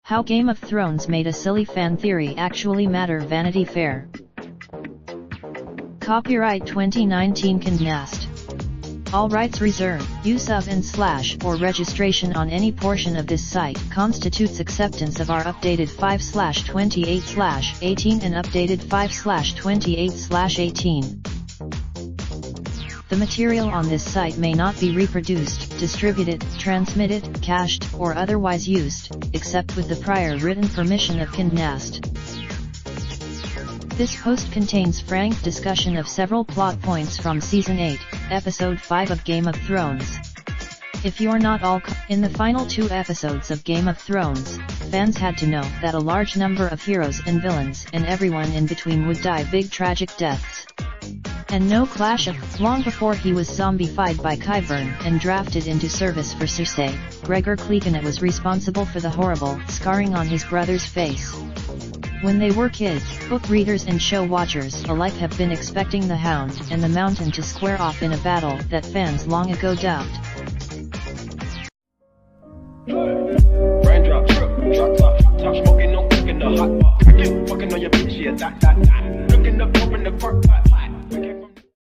How Game of Thrones made a silly fan theory actually matter. Vanity Fair. Copyright 2019 Condensed. All rights reserved. Use of or registration on any portion of this site constitutes acceptance of our updated 5/28/18 and updated 5/28/18. The material on this site may not be reproduced, distributed, transmitted, cached, or otherwise used, except with the prior written permission of Condensed. This post contains frank discussion of several plot points from Season 8, Episode 5 of Game of Thrones. If you're not all in the final 2 episodes of Game of Thrones, fans had to know that a large number of heroes and villains and everyone in between would die big tragic deaths. And no clash of, long before he was zombified by Qyburn and drafted into service for Cersei, Gregor Clegane was responsible for the horrible scarring on his brother's face. When they were kids, book readers and show watchers alike have been expecting the Hound and the Mountain to square off in a battle that fans long ago doubted. Raindrop, drop top, smoking, no cooking the hot pot. Fucking on your bitch, yeah, that. Looking up, open the park pot.